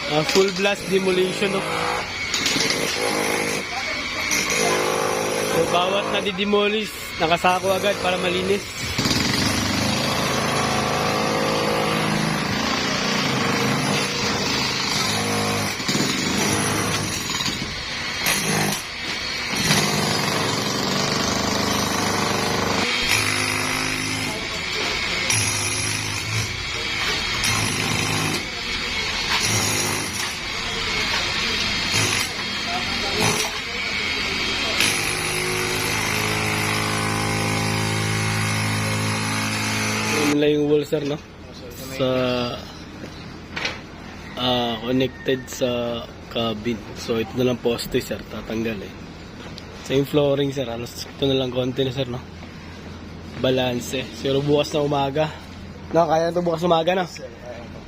Full blast demolition, no? So, bawat nadidemolish, nakasako agad para malinis. Nila yung wall, sir, no? Sa connected sa cabin. So ito na lang poste, sir, tatanggal eh. Sa yung flooring, sir, ito na lang konti na, sir, no? Balance eh. Pero bukas na umaga. No, kaya na ito bukas na umaga, no?